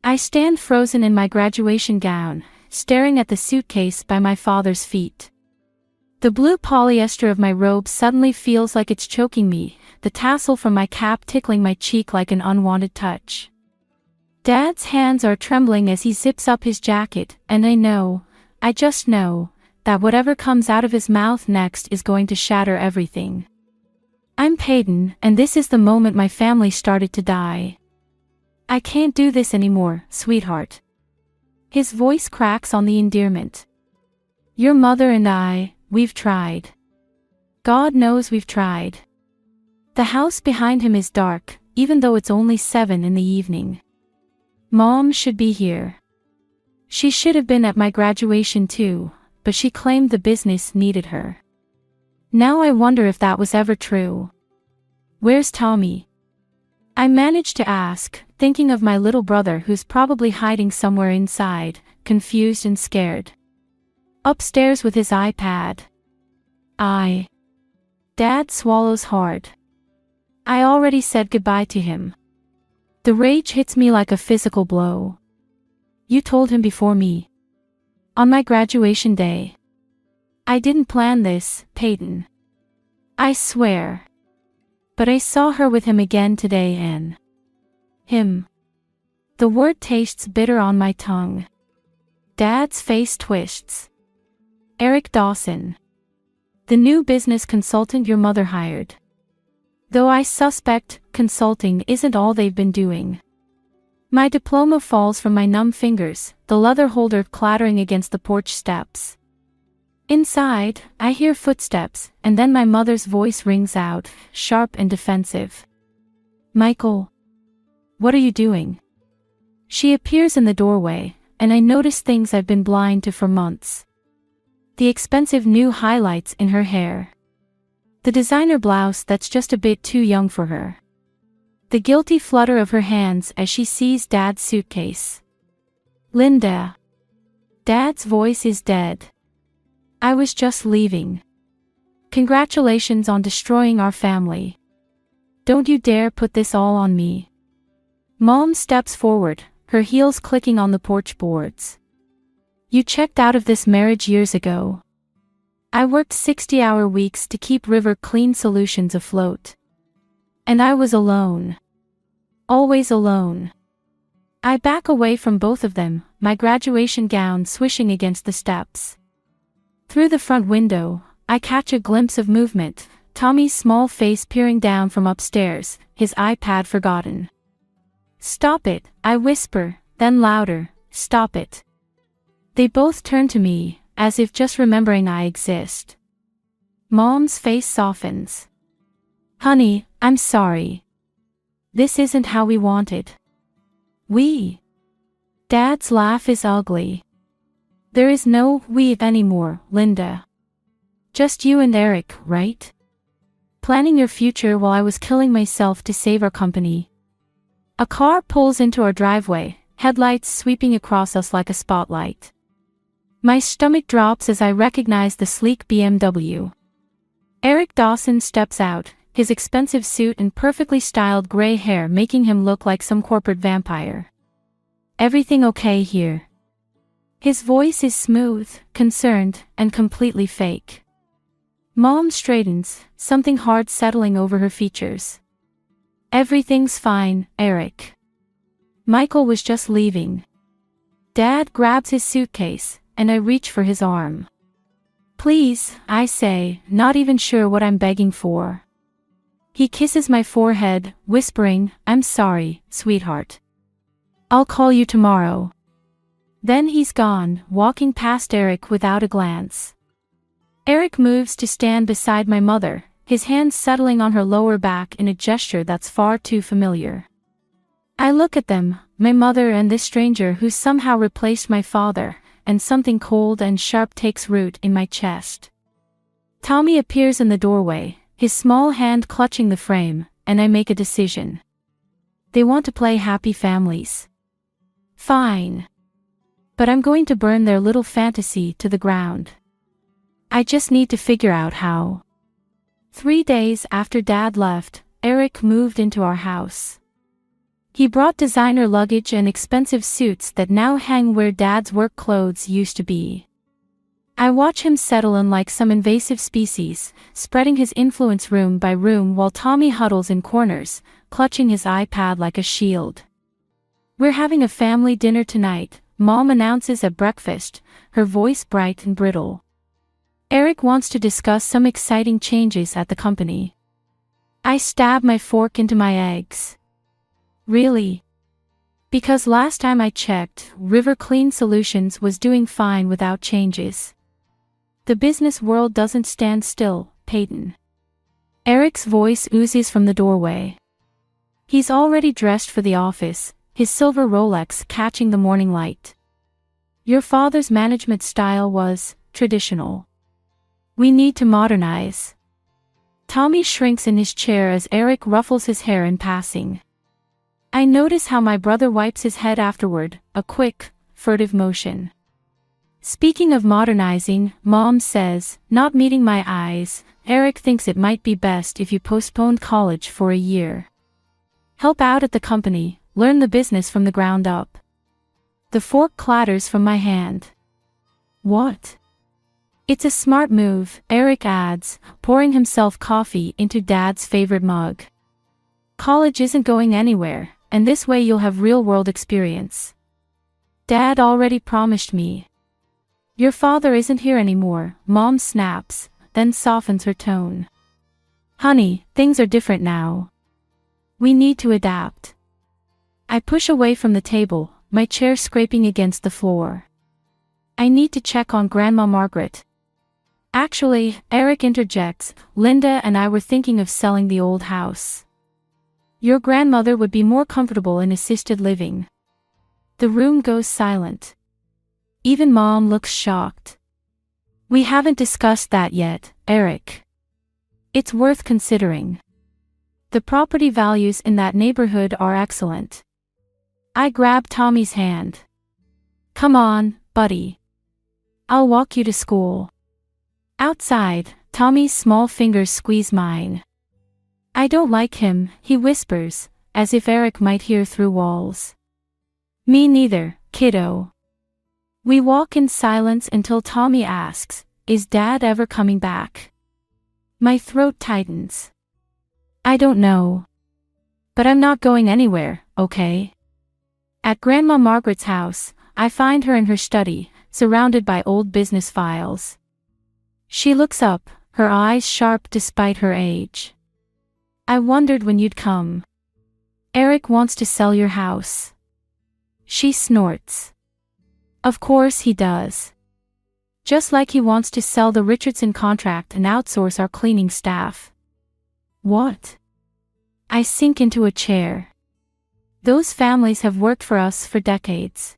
I stand frozen in my graduation gown, staring at the suitcase by my father's feet. The blue polyester of my robe suddenly feels like it's choking me, the tassel from my cap tickling my cheek like an unwanted touch. Dad's hands are trembling as he zips up his jacket, and I just know, that whatever comes out of his mouth next is going to shatter everything. I'm Peyton, and this is the moment my family started to die. I can't do this anymore, sweetheart. His voice cracks on the endearment. Your mother and I, we've tried. God knows we've tried. The house behind him is dark, even though it's only 7 in the evening. Mom should be here. She should have been at my graduation too, but she claimed the business needed her. Now I wonder if that was ever true. Where's Tommy? I managed to ask, thinking of my little brother who's probably hiding somewhere inside, confused and scared. Upstairs with his iPad. Dad swallows hard. I already said goodbye to him. The rage hits me like a physical blow. You told him before me. On my graduation day. I didn't plan this, Peyton. I swear. But I saw her with him again today and... him. The word tastes bitter on my tongue. Dad's face twists. Eric Dawson. The new business consultant your mother hired. Though I suspect consulting isn't all they've been doing. My diploma falls from my numb fingers, the leather holder clattering against the porch steps. Inside, I hear footsteps, and then my mother's voice rings out, sharp and defensive. Michael. What are you doing? She appears in the doorway, and I notice things I've been blind to for months. The expensive new highlights in her hair. The designer blouse that's just a bit too young for her. The guilty flutter of her hands as she sees Dad's suitcase. Linda. Dad's voice is dead. I was just leaving. Congratulations on destroying our family. Don't you dare put this all on me. Mom steps forward, her heels clicking on the porch boards. You checked out of this marriage years ago. I worked 60-hour weeks to keep River Clean Solutions afloat. And I was alone. Always alone. I back away from both of them, my graduation gown swishing against the steps. Through the front window, I catch a glimpse of movement, Tommy's small face peering down from upstairs, his iPad forgotten. Stop it, I whisper, then louder, stop it. They both turn to me, as if just remembering I exist. Mom's face softens. Honey, I'm sorry. This isn't how we wanted. Dad's laugh is ugly. There is no we anymore, Linda. Just you and Eric, right? Planning your future while I was killing myself to save our company. A car pulls into our driveway, headlights sweeping across us like a spotlight. My stomach drops as I recognize the sleek BMW. Eric Dawson steps out, his expensive suit and perfectly styled gray hair making him look like some corporate vampire. Everything okay here? His voice is smooth, concerned, and completely fake. Mom straightens, something hard settling over her features. Everything's fine, Eric. Michael was just leaving. Dad grabs his suitcase, and I reach for his arm. Please, I say, not even sure what I'm begging for. He kisses my forehead, whispering, I'm sorry, sweetheart. I'll call you tomorrow. Then he's gone, walking past Eric without a glance. Eric moves to stand beside my mother, his hands settling on her lower back in a gesture that's far too familiar. I look at them, my mother and this stranger who somehow replaced my father, and something cold and sharp takes root in my chest. Tommy appears in the doorway, his small hand clutching the frame, and I make a decision. They want to play happy families. Fine. But I'm going to burn their little fantasy to the ground. I just need to figure out how. 3 days after Dad left, Eric moved into our house. He brought designer luggage and expensive suits that now hang where Dad's work clothes used to be. I watch him settle in like some invasive species, spreading his influence room by room while Tommy huddles in corners, clutching his iPad like a shield. "We're having a family dinner tonight," Mom announces at breakfast, her voice bright and brittle. "Eric wants to discuss some exciting changes at the company." I stab my fork into my eggs. "Really?" "Because last time I checked, River Clean Solutions was doing fine without changes." "The business world doesn't stand still, Peyton." Eric's voice oozes from the doorway. He's already dressed for the office, his silver Rolex catching the morning light. "Your father's management style was traditional. We need to modernize." Tommy shrinks in his chair as Eric ruffles his hair in passing. I notice how my brother wipes his head afterward, a quick, furtive motion. "Speaking of modernizing," Mom says, not meeting my eyes, "Eric thinks it might be best if you postponed college for a year. Help out at the company, learn the business from the ground up." The fork clatters from my hand. "What?" "It's a smart move," Eric adds, pouring himself coffee into Dad's favorite mug. "College isn't going anywhere, and this way you'll have real-world experience. Dad already promised me." "Your father isn't here anymore," Mom snaps, then softens her tone. "Honey, things are different now. We need to adapt." I push away from the table, my chair scraping against the floor. "I need to check on Grandma Margaret." "Actually," Eric interjects, "Linda and I were thinking of selling the old house. Your grandmother would be more comfortable in assisted living." The room goes silent. Even Mom looks shocked. "We haven't discussed that yet, Eric. It's worth considering. The property values in that neighborhood are excellent." I grab Tommy's hand. "Come on, buddy. I'll walk you to school." Outside, Tommy's small fingers squeeze mine. "I don't like him," he whispers, as if Eric might hear through walls. "Me neither, kiddo." We walk in silence until Tommy asks, "Is Dad ever coming back?" My throat tightens. "I don't know. But I'm not going anywhere, okay?" At Grandma Margaret's house, I find her in her study, surrounded by old business files. She looks up, her eyes sharp despite her age. "I wondered when you'd come. Eric wants to sell your house." She snorts. "Of course he does. Just like he wants to sell the Richardson contract and outsource our cleaning staff." "What?" I sink into a chair. "Those families have worked for us for decades.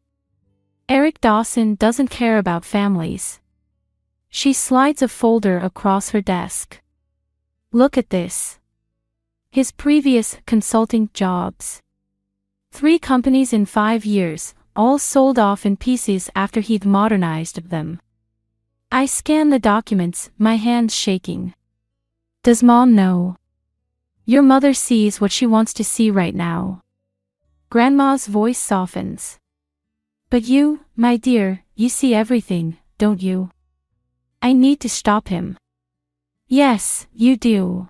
Eric Dawson doesn't care about families." She slides a folder across her desk. "Look at this. His previous consulting jobs. 3 companies in 5 years, all sold off in pieces after he'd modernized them." I scan the documents, my hands shaking. "Does Mom know?" "Your mother sees what she wants to see right now." Grandma's voice softens. "But you, my dear, you see everything, don't you? I need to stop him." "Yes, you do."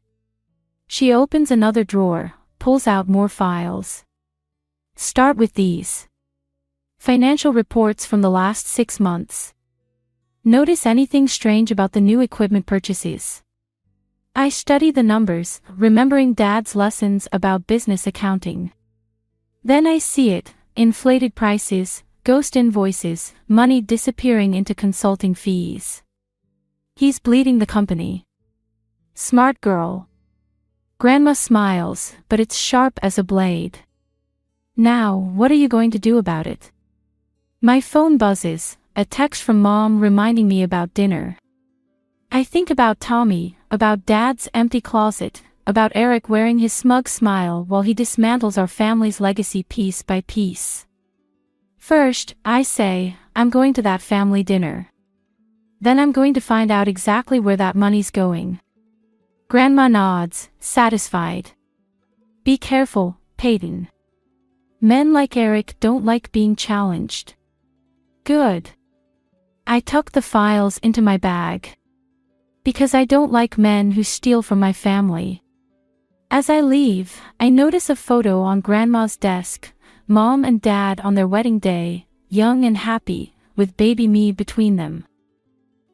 She opens another drawer, pulls out more files. "Start with these. Financial reports from the last 6 months. Notice anything strange about the new equipment purchases?" I study the numbers, remembering Dad's lessons about business accounting. Then I see it, inflated prices, ghost invoices, money disappearing into consulting fees. He's bleeding the company. Smart girl. Grandma smiles, but it's sharp as a blade. "Now, what are you going to do about it?" My phone buzzes, a text from Mom reminding me about dinner. I think about Tommy, about Dad's empty closet, about Eric wearing his smug smile while he dismantles our family's legacy piece by piece. First, I say, I'm going to that family dinner. Then I'm going to find out exactly where that money's going. Grandma nods, satisfied. "Be careful, Peyton. Men like Eric don't like being challenged. Good. I tuck the files into my bag. Because I don't like men who steal from my family. As I leave, I notice a photo on Grandma's desk, Mom and Dad on their wedding day, young and happy, with baby me between them.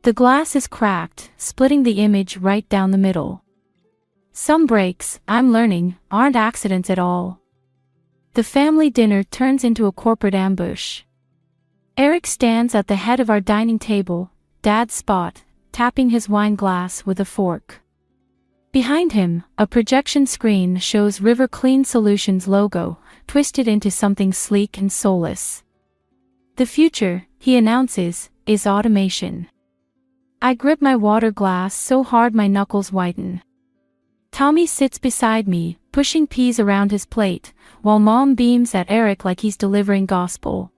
The glass is cracked, splitting the image right down the middle. Some breaks, I'm learning, aren't accidents at all. The family dinner turns into a corporate ambush. Eric stands at the head of our dining table, Dad's spot, tapping his wine glass with a fork. Behind him, a projection screen shows River Clean Solutions logo, twisted into something sleek and soulless. The future, he announces, is automation. I grip my water glass so hard my knuckles whiten. Tommy sits beside me, pushing peas around his plate, while Mom beams at Eric like he's delivering gospel.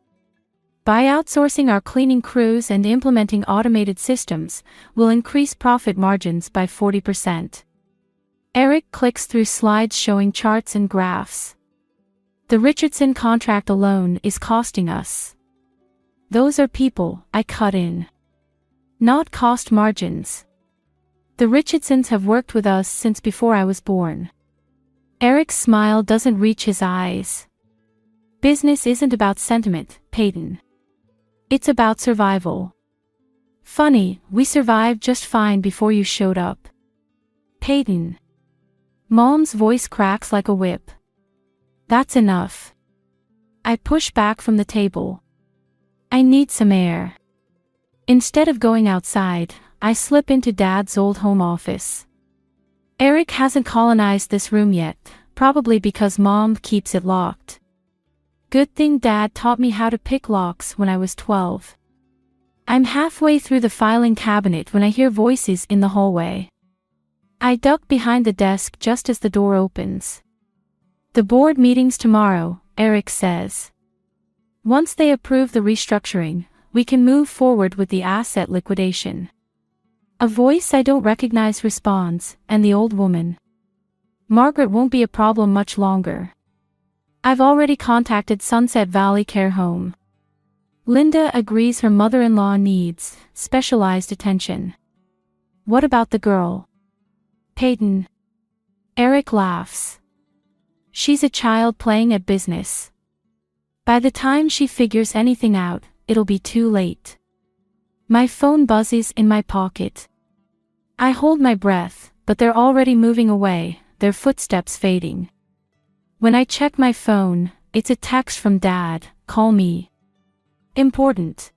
By outsourcing our cleaning crews and implementing automated systems, we'll increase profit margins by 40%. Eric clicks through slides showing charts and graphs. The Richardson contract alone is costing us. Those are people, I cut in. Not cost margins. The Richardsons have worked with us since before I was born. Eric's smile doesn't reach his eyes. Business isn't about sentiment, Peyton. It's about survival. Funny, we survived just fine before you showed up. Peyton. Mom's voice cracks like a whip. That's enough. I push back from the table. I need some air. Instead of going outside, I slip into Dad's old home office. Eric hasn't colonized this room yet, probably because Mom keeps it locked. Good thing Dad taught me how to pick locks when I was 12. I'm halfway through the filing cabinet when I hear voices in the hallway. I duck behind the desk just as the door opens. The board meeting's tomorrow, Eric says. Once they approve the restructuring, we can move forward with the asset liquidation. A voice I don't recognize responds, and the old woman. Margaret won't be a problem much longer. I've already contacted Sunset Valley Care Home. Linda agrees her mother-in-law needs specialized attention. What about the girl? Peyton. Eric laughs. She's a child playing at business. By the time she figures anything out, it'll be too late. My phone buzzes in my pocket. I hold my breath, but they're already moving away, their footsteps fading. When I check my phone, it's a text from Dad, call me. Important.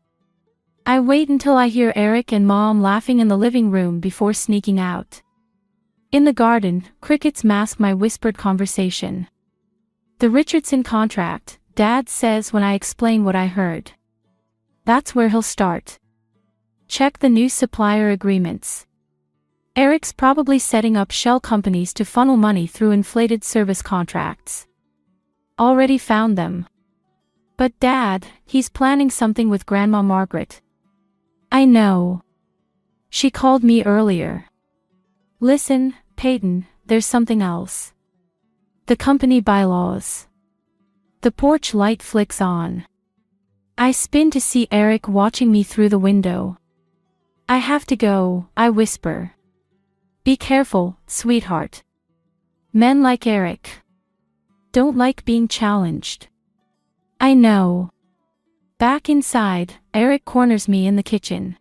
I wait until I hear Eric and Mom laughing in the living room before sneaking out. In the garden, crickets mask my whispered conversation. The Richardson contract, Dad says when I explain what I heard. That's where he'll start. Check the new supplier agreements. Eric's probably setting up shell companies to funnel money through inflated service contracts. Already found them. But Dad, he's planning something with Grandma Margaret. I know. She called me earlier. Listen, Peyton, there's something else. The company bylaws. The porch light flicks on. I spin to see Eric watching me through the window. I have to go, I whisper. Be careful, sweetheart. Men like Eric don't like being challenged. I know. Back inside, Eric corners me in the kitchen.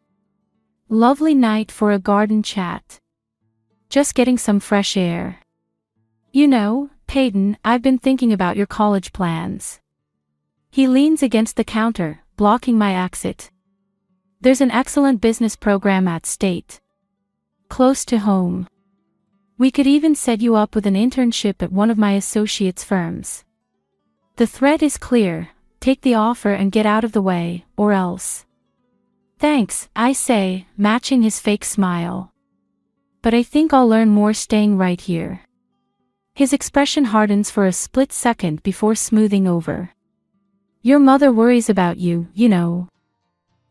Lovely night for a garden chat. Just getting some fresh air. You know, Peyton, I've been thinking about your college plans. He leans against the counter, blocking my exit. There's an excellent business program at State. Close to home. We could even set you up with an internship at one of my associates' firms. The threat is clear, take the offer and get out of the way, or else. Thanks, I say, matching his fake smile. But I think I'll learn more staying right here. His expression hardens for a split second before smoothing over. Your mother worries about you, you know.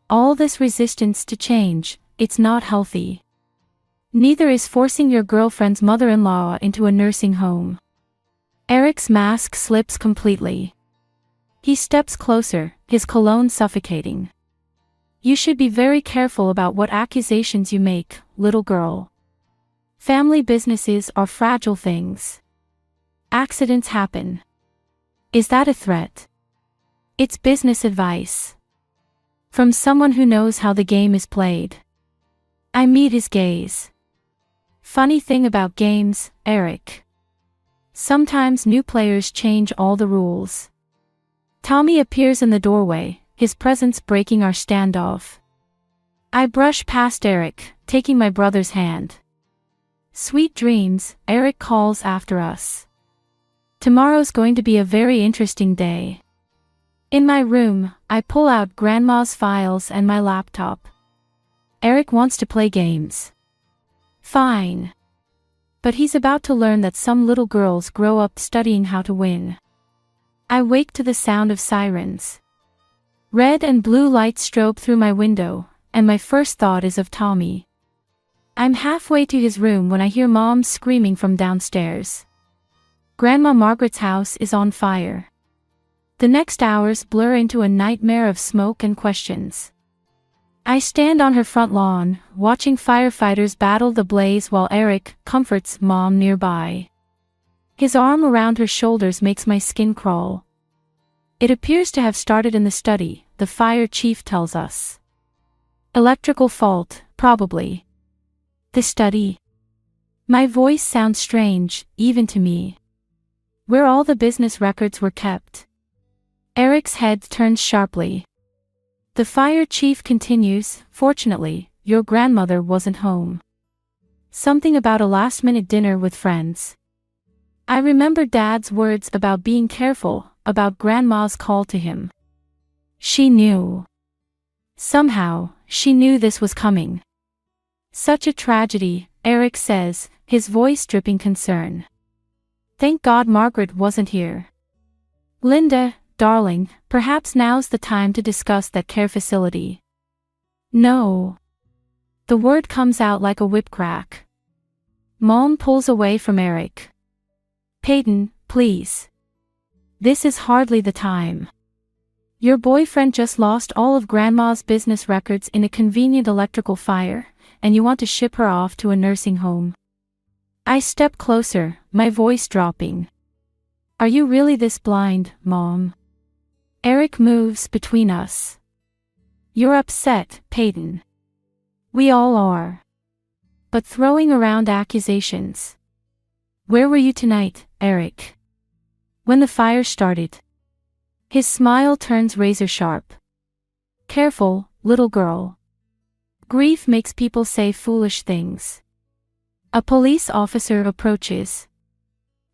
All this resistance to change, it's not healthy. Neither is forcing your girlfriend's mother-in-law into a nursing home. Eric's mask slips completely. He steps closer, his cologne suffocating. You should be very careful about what accusations you make, little girl. Family businesses are fragile things. Accidents happen. Is that a threat? It's business advice. From someone who knows how the game is played. I meet his gaze. Funny thing about games, Eric. Sometimes new players change all the rules. Tommy appears in the doorway, his presence breaking our standoff. I brush past Eric, taking my brother's hand. Sweet dreams, Eric calls after us. Tomorrow's going to be a very interesting day. In my room, I pull out Grandma's files and my laptop. Eric wants to play games. Fine. But he's about to learn that some little girls grow up studying how to win. I wake to the sound of sirens. Red and blue lights strobe through my window, and my first thought is of Tommy. I'm halfway to his room when I hear Mom screaming from downstairs. Grandma Margaret's house is on fire. The next hours blur into a nightmare of smoke and questions. I stand on her front lawn, watching firefighters battle the blaze while Eric comforts Mom nearby. His arm around her shoulders makes my skin crawl. It appears to have started in the study, the fire chief tells us. Electrical fault, probably. The study. My voice sounds strange, even to me. Where all the business records were kept. Eric's head turns sharply. The fire chief continues, fortunately, your grandmother wasn't home. Something about a last-minute dinner with friends. I remember Dad's words about being careful, about Grandma's call to him. She knew. Somehow, she knew this was coming. Such a tragedy, Eric says, his voice dripping concern. Thank God Margaret wasn't here. Linda, darling, perhaps now's the time to discuss that care facility. No. The word comes out like a whip crack. Mom pulls away from Eric. Peyton, please. This is hardly the time. Your boyfriend just lost all of Grandma's business records in a convenient electrical fire, and you want to ship her off to a nursing home. I step closer, my voice dropping. Are you really this blind, Mom? Eric moves between us. You're upset, Peyton. We all are. But throwing around accusations. Where were you tonight, Eric? When the fire started. His smile turns razor sharp. Careful, little girl. Grief makes people say foolish things. A police officer approaches.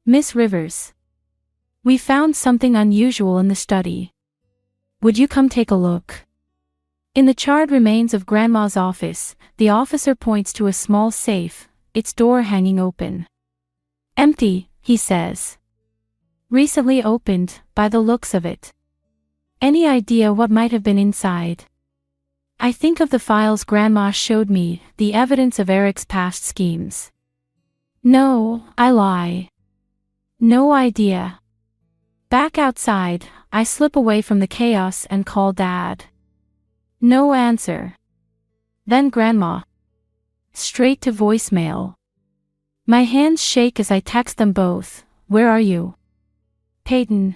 Miss Rivers. We found something unusual in the study. Would you come take a look? In the charred remains of Grandma's office, the officer points to a small safe, its door hanging open. Empty, he says. Recently opened, by the looks of it. Any idea what might have been inside? I think of the files Grandma showed me, the evidence of Eric's past schemes. No, I lie. No idea. Back outside, I slip away from the chaos and call Dad. No answer. Then Grandma. Straight to voicemail. My hands shake as I text them both. Where are you? Peyton.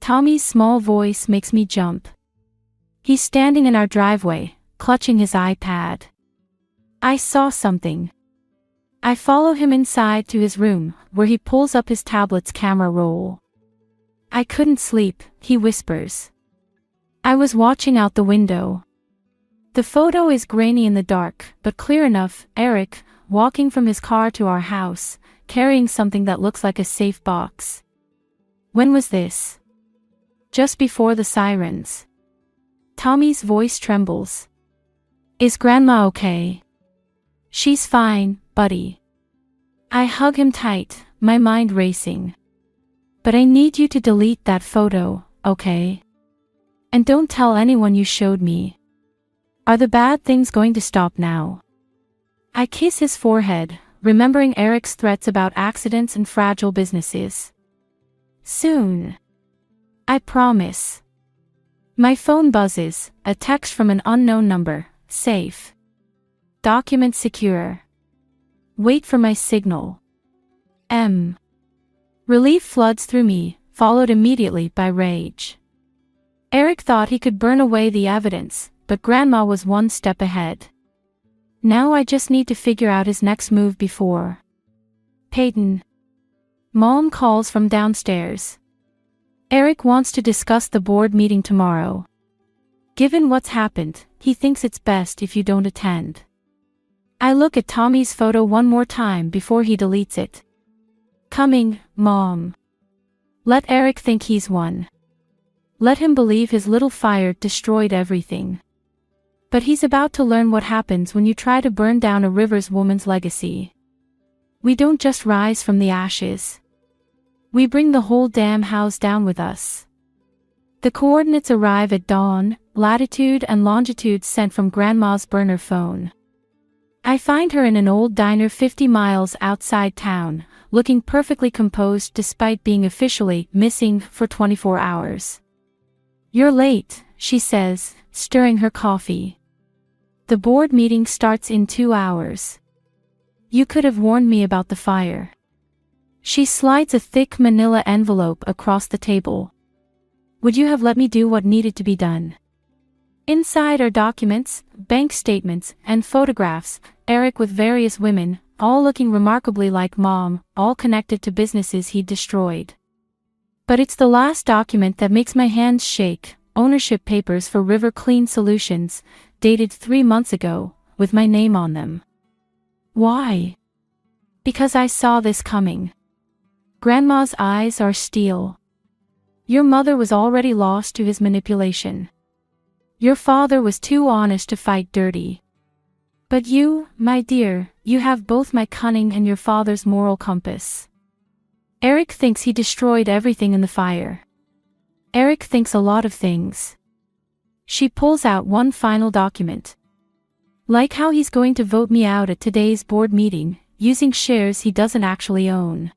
Tommy's small voice makes me jump. He's standing in our driveway, clutching his iPad. I saw something. I follow him inside to his room, where he pulls up his tablet's camera roll. I couldn't sleep, he whispers. I was watching out the window. The photo is grainy in the dark, but clear enough. Eric, walking from his car to our house, carrying something that looks like a safe box. When was this? Just before the sirens. Tommy's voice trembles. Is Grandma okay? She's fine, buddy. I hug him tight, my mind racing. But I need you to delete that photo, okay? And don't tell anyone you showed me. Are the bad things going to stop now? I kiss his forehead, remembering Eric's threats about accidents and fragile businesses. Soon. I promise. My phone buzzes, a text from an unknown number, safe. Document secure. Wait for my signal. M. Relief floods through me, followed immediately by rage. Eric thought he could burn away the evidence, but Grandma was one step ahead. Now I just need to figure out his next move before. Peyton. Mom calls from downstairs. Eric wants to discuss the board meeting tomorrow. Given what's happened, he thinks it's best if you don't attend. I look at Tommy's photo one more time before he deletes it. Coming, Mom. Let Eric think he's won. Let him believe his little fire destroyed everything. But he's about to learn what happens when you try to burn down a Rivers woman's legacy. We don't just rise from the ashes. We bring the whole damn house down with us. The coordinates arrive at dawn, latitude and longitude sent from Grandma's burner phone. I find her in an old diner 50 miles outside town, looking perfectly composed despite being officially missing for 24 hours. You're late, she says, stirring her coffee. The board meeting starts in 2 hours. You could have warned me about the fire. She slides a thick manila envelope across the table. Would you have let me do what needed to be done? Inside are documents, bank statements, and photographs, Eric with various women, all looking remarkably like Mom, all connected to businesses he'd destroyed. But it's the last document that makes my hands shake, ownership papers for River Clean Solutions, dated 3 months ago, with my name on them. Why? Because I saw this coming. Grandma's eyes are steel. Your mother was already lost to his manipulation. Your father was too honest to fight dirty. But you, my dear, you have both my cunning and your father's moral compass. Eric thinks he destroyed everything in the fire. Eric thinks a lot of things. She pulls out one final document. Like how he's going to vote me out at today's board meeting, using shares he doesn't actually own.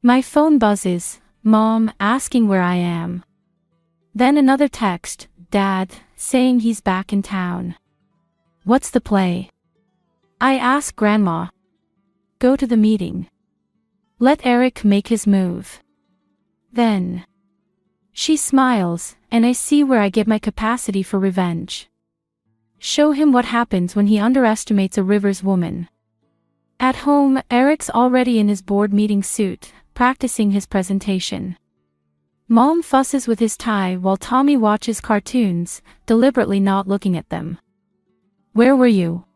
My phone buzzes, Mom asking where I am. Then another text, Dad, saying he's back in town. What's the play? I ask Grandma. Go to the meeting. Let Eric make his move. Then. She smiles, and I see where I get my capacity for revenge. Show him what happens when he underestimates a Rivers woman. At home, Eric's already in his board meeting suit, practicing his presentation. Mom fusses with his tie while Tommy watches cartoons, deliberately not looking at them. Where were you?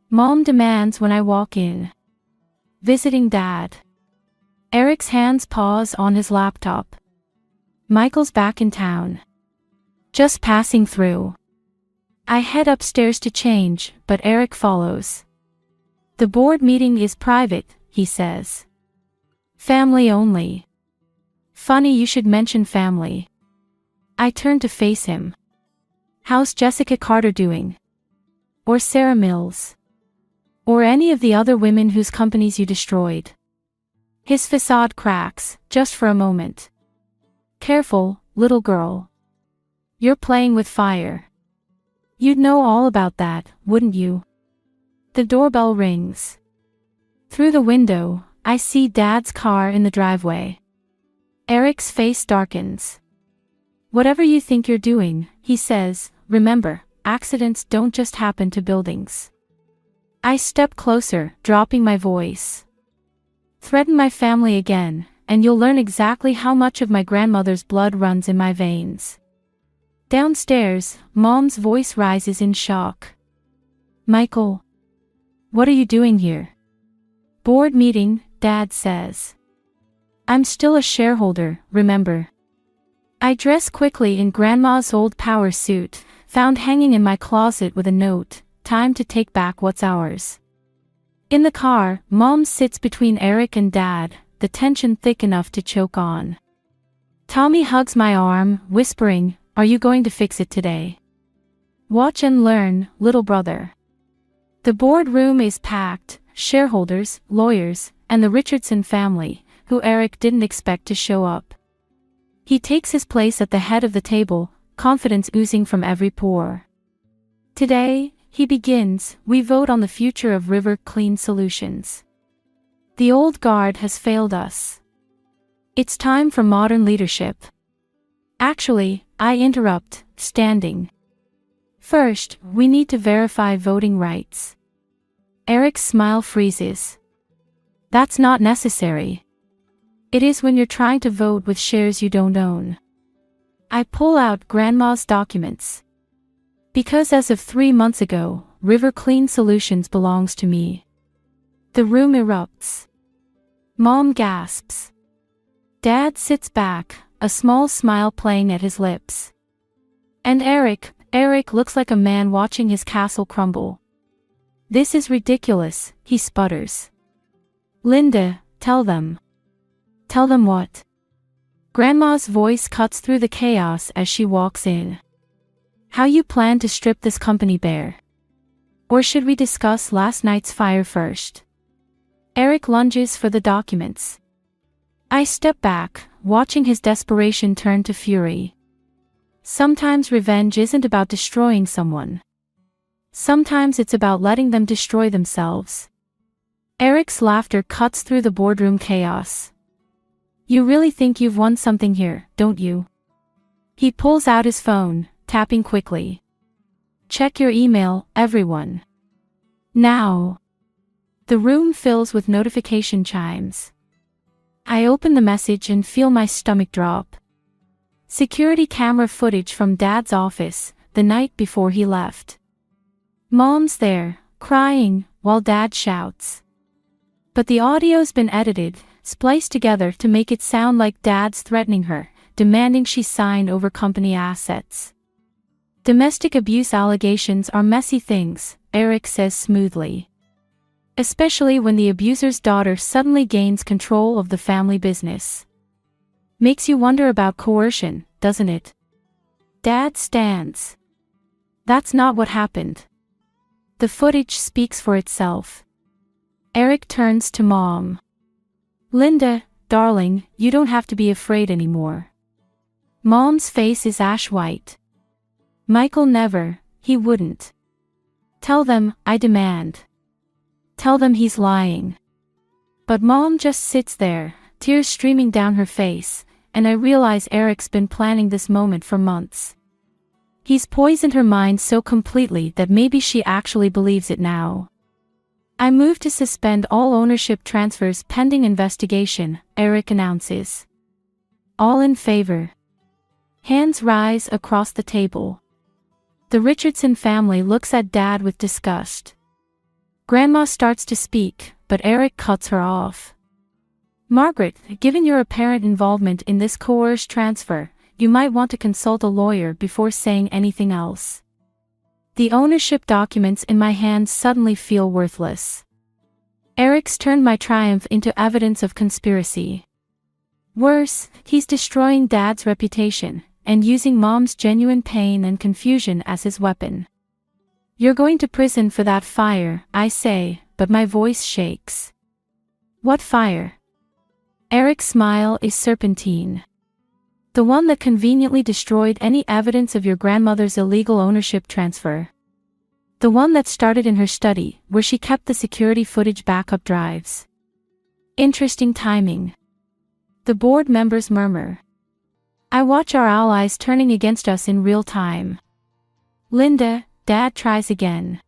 Mom demands when I walk in. Visiting Dad. Eric's hands pause on his laptop. Michael's back in town. Just passing through. I head upstairs to change, but Eric follows. The board meeting is private, he says. Family only. Funny you should mention family. I turn to face him. How's Jessica Carter doing? Or Sarah Mills? Or any of the other women whose companies you destroyed? His facade cracks, just for a moment. Careful, little girl. You're playing with fire. You'd know all about that, wouldn't you? The doorbell rings. Through the window, I see Dad's car in the driveway. Eric's face darkens. Whatever you think you're doing, he says, remember, accidents don't just happen to buildings. I step closer, dropping my voice. Threaten my family again, and you'll learn exactly how much of my grandmother's blood runs in my veins. Downstairs, Mom's voice rises in shock. Michael. What are you doing here? Board meeting, Dad says. I'm still a shareholder, remember. I dress quickly in Grandma's old power suit, found hanging in my closet with a note, time to take back what's ours. In the car, Mom sits between Eric and Dad, the tension thick enough to choke on. Tommy hugs my arm, whispering, are you going to fix it today? Watch and learn, little brother. The boardroom is packed, shareholders, lawyers, and the Richardson family, who Eric didn't expect to show up. He takes his place at the head of the table, confidence oozing from every pore. Today, he begins, we vote on the future of River Clean Solutions. The old guard has failed us. It's time for modern leadership. Actually, I interrupt, standing. First, we need to verify voting rights. Eric's smile freezes. That's not necessary. It is when you're trying to vote with shares you don't own. I pull out Grandma's documents. Because as of 3 months ago, River Clean Solutions belongs to me. The room erupts. Mom gasps. Dad sits back, a small smile playing at his lips. And Eric looks like a man watching his castle crumble. This is ridiculous, he sputters. Linda, tell them. Tell them what? Grandma's voice cuts through the chaos as she walks in. How you plan to strip this company bare? Or should we discuss last night's fire first? Eric lunges for the documents. I step back, watching his desperation turn to fury. Sometimes revenge isn't about destroying someone. Sometimes it's about letting them destroy themselves. Eric's laughter cuts through the boardroom chaos. You really think you've won something here, don't you? He pulls out his phone, tapping quickly. Check your email, everyone. Now. The room fills with notification chimes. I open the message and feel my stomach drop. Security camera footage from Dad's office, the night before he left. Mom's there, crying, while Dad shouts. But the audio's been edited, spliced together to make it sound like Dad's threatening her, demanding she sign over company assets. Domestic abuse allegations are messy things, Eric says smoothly. Especially when the abuser's daughter suddenly gains control of the family business. Makes you wonder about coercion, doesn't it? Dad stands. That's not what happened. The footage speaks for itself. Eric turns to Mom. Linda, darling, you don't have to be afraid anymore. Mom's face is ash white. Michael never, he wouldn't. Tell them, I demand. Tell them he's lying. But Mom just sits there, tears streaming down her face, and I realize Eric's been planning this moment for months. He's poisoned her mind so completely that maybe she actually believes it now. I move to suspend all ownership transfers pending investigation, Eric announces. All in favor. Hands rise across the table. The Richardson family looks at Dad with disgust. Grandma starts to speak, but Eric cuts her off. Margaret, given your apparent involvement in this coerced transfer, you might want to consult a lawyer before saying anything else. The ownership documents in my hands suddenly feel worthless. Eric's turned my triumph into evidence of conspiracy. Worse, he's destroying Dad's reputation, and using Mom's genuine pain and confusion as his weapon. You're going to prison for that fire, I say, but my voice shakes. What fire? Eric's smile is serpentine. The one that conveniently destroyed any evidence of your grandmother's illegal ownership transfer. The one that started in her study, where she kept the security footage backup drives. Interesting timing. The board members murmur. I watch our allies turning against us in real time. Linda, Dad tries again.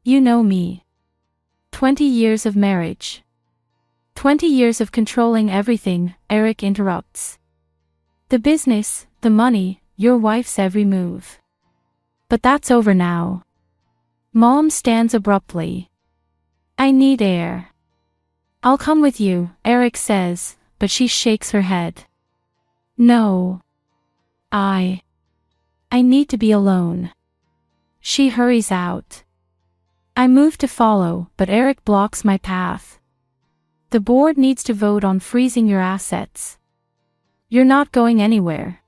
You know me. 20 years of marriage. 20 years of controlling everything, Eric interrupts. The business, the money, your wife's every move. But that's over now. Mom stands abruptly. I need air. I'll come with you, Eric says, but she shakes her head. No. I need to be alone. She hurries out. I move to follow, but Eric blocks my path. The board needs to vote on freezing your assets. You're not going anywhere.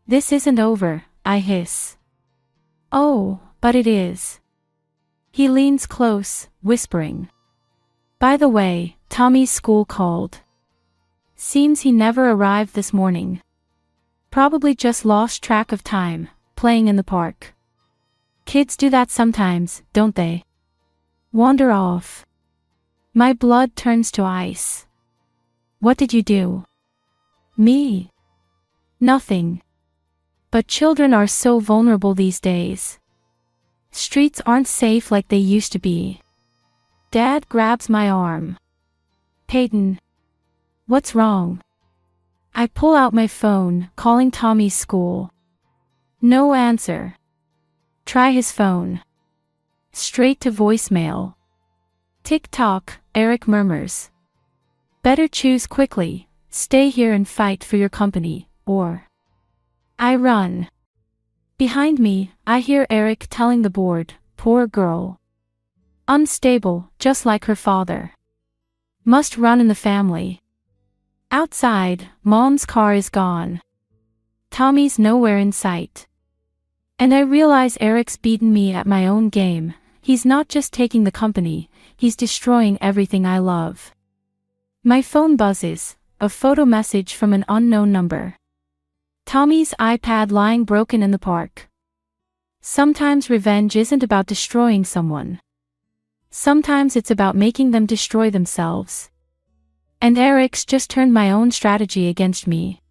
This isn't over, I hiss. Oh, but it is. He leans close, whispering. By the way, Tommy's school called. Seems he never arrived this morning. Probably just lost track of time, playing in the park. Kids do that sometimes, don't they? Wander off. My blood turns to ice. What did you do? Me? Nothing. But children are so vulnerable these days. Streets aren't safe like they used to be. Dad grabs my arm. Peyton. What's wrong? I pull out my phone, calling Tommy's school. No answer. Try his phone. Straight to voicemail. Tick-tock, Eric murmurs. Better choose quickly, stay here and fight for your company, or... I run. Behind me, I hear Eric telling the board, poor girl. Unstable, just like her father. Must run in the family. Outside, Mom's car is gone. Tommy's nowhere in sight. And I realize Eric's beaten me at my own game. He's not just taking the company, he's destroying everything I love. My phone buzzes, a photo message from an unknown number. Tommy's iPad lying broken in the park. Sometimes revenge isn't about destroying someone. Sometimes it's about making them destroy themselves. And Eric's just turned my own strategy against me.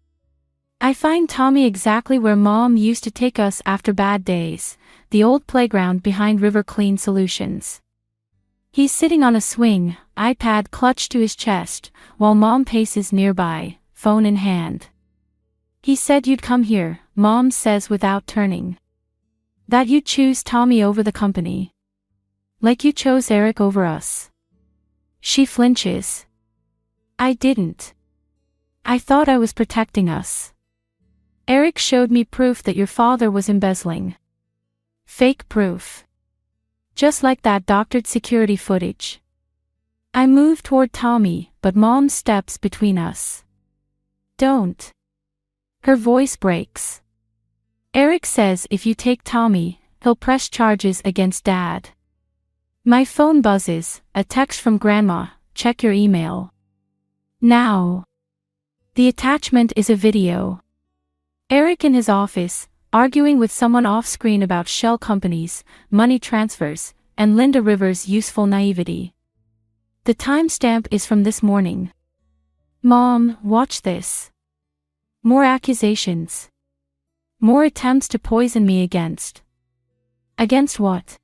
I find Tommy exactly where Mom used to take us after bad days, the old playground behind River Clean Solutions. He's sitting on a swing, iPad clutched to his chest, while Mom paces nearby, phone in hand. He said you'd come here, Mom says without turning. That you'd choose Tommy over the company. Like you chose Eric over us. She flinches. I didn't. I thought I was protecting us. Eric showed me proof that your father was embezzling. Fake proof. Just like that doctored security footage. I move toward Tommy, but Mom steps between us. Don't. Her voice breaks. Eric says if you take Tommy, he'll press charges against Dad. My phone buzzes, a text from Grandma, check your email. Now. The attachment is a video. Eric in his office, arguing with someone off-screen about shell companies, money transfers, and Linda Rivers' useful naivety. The timestamp is from this morning. Mom, watch this. More accusations. More attempts to poison me against. Against what?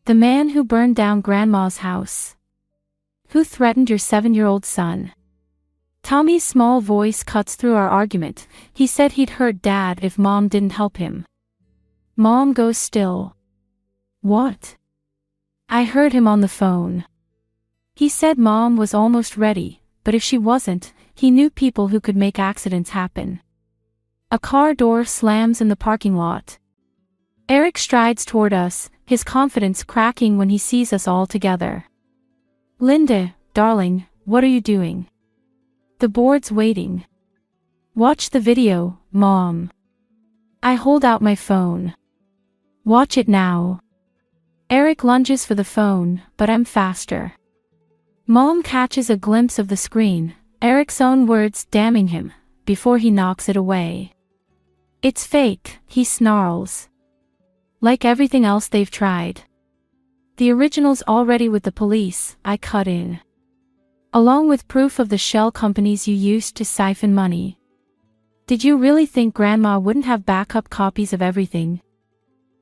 The man who burned down Grandma's house. Who threatened your 7-year-old son. Tommy's small voice cuts through our argument. He said he'd hurt Dad if Mom didn't help him. Mom goes still. What? I heard him on the phone. He said Mom was almost ready, but if she wasn't, he knew people who could make accidents happen. A car door slams in the parking lot. Eric strides toward us, his confidence cracking when he sees us all together. Linda, darling, what are you doing? The board's waiting. Watch the video, Mom. I hold out my phone. Watch it now. Eric lunges for the phone, but I'm faster. Mom catches a glimpse of the screen, Eric's own words damning him, before he knocks it away. It's fake, he snarls. Like everything else they've tried. The original's already with the police, I cut in. Along with proof of the shell companies you used to siphon money. Did you really think Grandma wouldn't have backup copies of everything?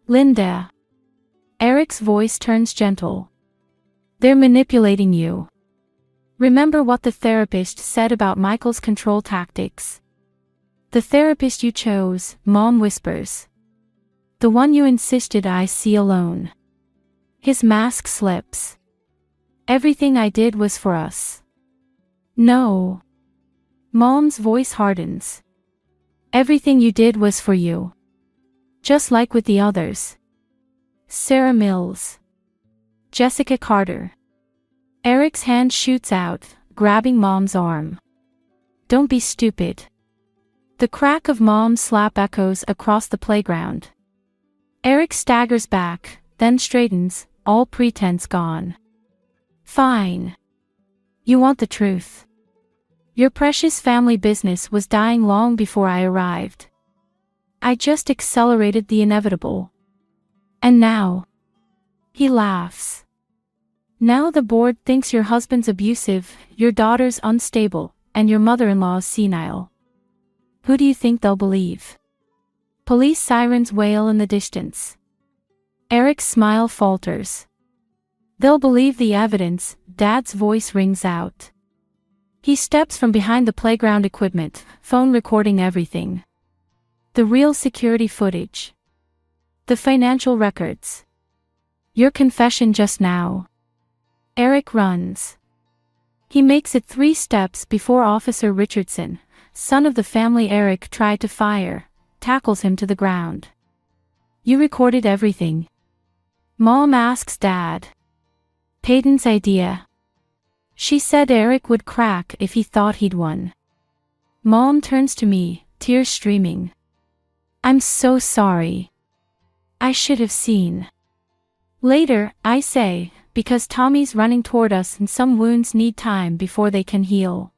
Linda. Eric's voice turns gentle. They're manipulating you. Remember what the therapist said about Michael's control tactics. The therapist you chose, Mom whispers. The one you insisted I see alone. His mask slips. Everything I did was for us. No. Mom's voice hardens. Everything you did was for you. Just like with the others. Sarah Mills. Jessica Carter. Eric's hand shoots out, grabbing Mom's arm. Don't be stupid. The crack of Mom's slap echoes across the playground. Eric staggers back, then straightens, all pretense gone. Fine. You want the truth. Your precious family business was dying long before I arrived. I just accelerated the inevitable. And now? He laughs. Now the board thinks your husband's abusive, your daughter's unstable, and your mother-in-law's senile. Who do you think they'll believe? Police sirens wail in the distance. Eric's smile falters. They'll believe the evidence, Dad's voice rings out. He steps from behind the playground equipment, phone recording everything. The real security footage. The financial records. Your confession just now. Eric runs. He makes it 3 steps before Officer Richardson, son of the family Eric tried to fire, tackles him to the ground. You recorded everything. Mom asks Dad. Peyton's idea. She said Eric would crack if he thought he'd won. Mom turns to me, tears streaming. I'm so sorry. I should have seen. Later, I say, because Tommy's running toward us and some wounds need time before they can heal.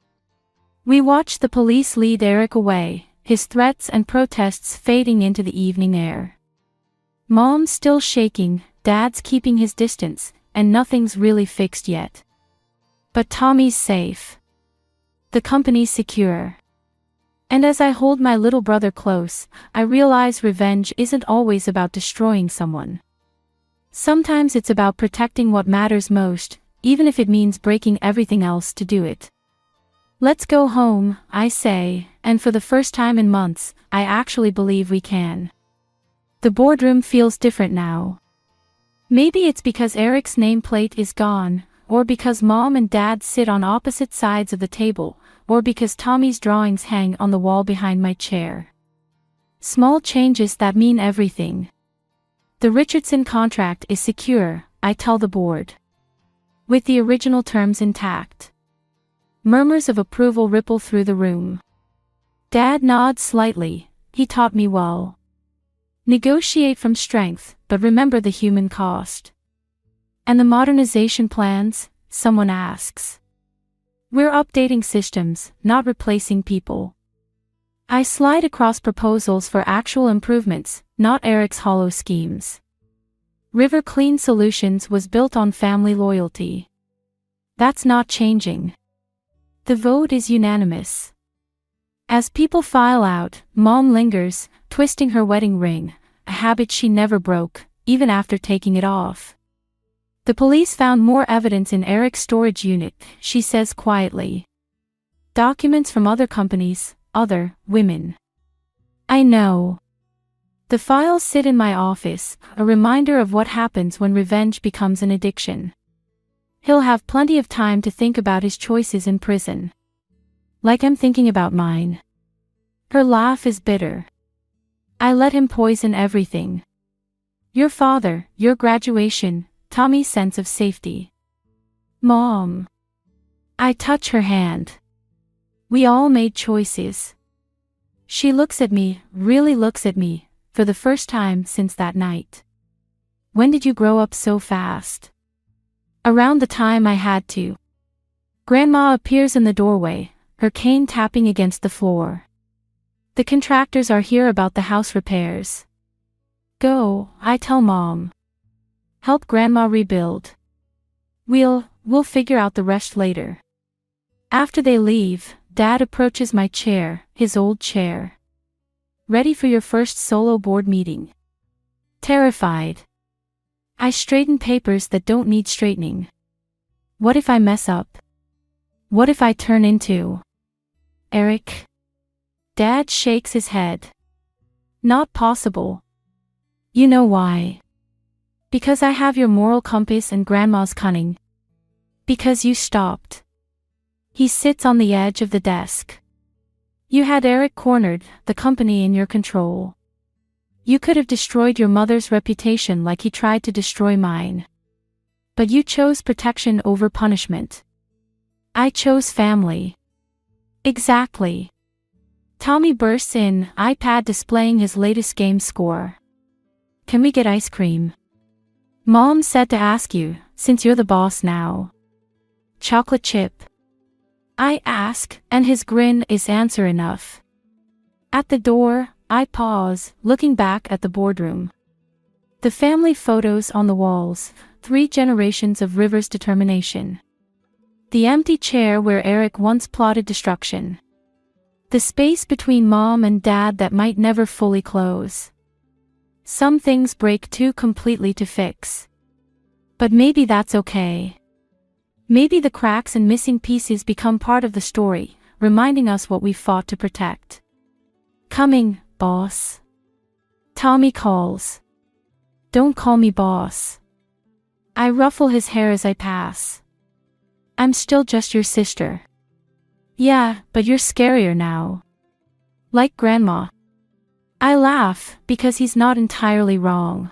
We watch the police lead Eric away, his threats and protests fading into the evening air. Mom's still shaking, Dad's keeping his distance, and nothing's really fixed yet. But Tommy's safe. The company's secure. And as I hold my little brother close, I realize revenge isn't always about destroying someone. Sometimes it's about protecting what matters most, even if it means breaking everything else to do it. Let's go home, I say, and for the first time in months, I actually believe we can. The boardroom feels different now. Maybe it's because Eric's nameplate is gone, or because Mom and Dad sit on opposite sides of the table, or because Tommy's drawings hang on the wall behind my chair. Small changes that mean everything. The Richardson contract is secure, I tell the board. With the original terms intact. Murmurs of approval ripple through the room. Dad nods slightly, he taught me well. Negotiate from strength, but remember the human cost. And the modernization plans? Someone asks. We're updating systems, not replacing people. I slide across proposals for actual improvements, not Eric's hollow schemes. River Clean Solutions was built on family loyalty. That's not changing. The vote is unanimous. As people file out, Mom lingers, twisting her wedding ring, a habit she never broke, even after taking it off. The police found more evidence in Eric's storage unit, she says quietly. Documents from other companies, other women. I know. The files sit in my office, a reminder of what happens when revenge becomes an addiction. He'll have plenty of time to think about his choices in prison. Like I'm thinking about mine. Her laugh is bitter. I let him poison everything. Your father, your graduation, Tommy's sense of safety. Mom. I touch her hand. We all made choices. She looks at me, really looks at me, for the first time since that night. When did you grow up so fast? Around the time I had to. Grandma appears in the doorway, her cane tapping against the floor. The contractors are here about the house repairs. Go, I tell Mom. Help Grandma rebuild. We'll figure out the rest later. After they leave, Dad approaches my chair, his old chair. Ready for your first solo board meeting? Terrified. I straighten papers that don't need straightening. What if I mess up? What if I turn into Eric? Dad shakes his head. Not possible. You know why? Because I have your moral compass and Grandma's cunning. Because you stopped. He sits on the edge of the desk. You had Eric cornered, the company in your control. You could have destroyed your mother's reputation like he tried to destroy mine. But you chose protection over punishment. I chose family. Exactly. Tommy bursts in, iPad displaying his latest game score. Can we get ice cream? Mom said to ask you, since you're the boss now. Chocolate chip? I ask, and his grin is answer enough. At the door, I pause, looking back at the boardroom. The family photos on the walls, 3 generations of River's determination. The empty chair where Eric once plotted destruction. The space between mom and dad that might never fully close. Some things break too completely to fix. But maybe that's okay. Maybe the cracks and missing pieces become part of the story, reminding us what we fought to protect. Coming, boss. Tommy calls. Don't call me boss. I ruffle his hair as I pass. I'm still just your sister. Yeah, but you're scarier now. Like Grandma. I laugh, because he's not entirely wrong.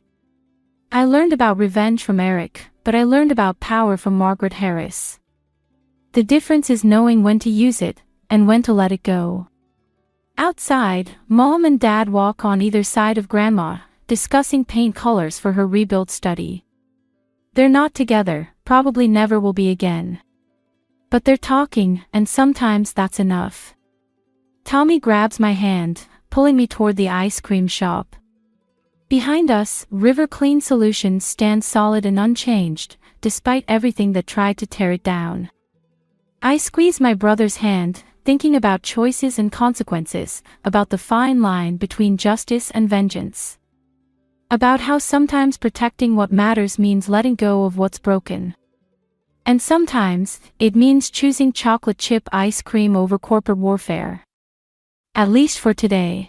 I learned about revenge from Eric, but I learned about power from Margaret Harris. The difference is knowing when to use it, and when to let it go. Outside, Mom and Dad walk on either side of Grandma, discussing paint colors for her rebuild study. They're not together, probably never will be again. But they're talking, and sometimes that's enough. Tommy grabs my hand, pulling me toward the ice cream shop. Behind us, River Clean Solutions stands solid and unchanged, despite everything that tried to tear it down. I squeeze my brother's hand, thinking about choices and consequences, about the fine line between justice and vengeance. About how sometimes protecting what matters means letting go of what's broken. And sometimes, it means choosing chocolate chip ice cream over corporate warfare. At least for today.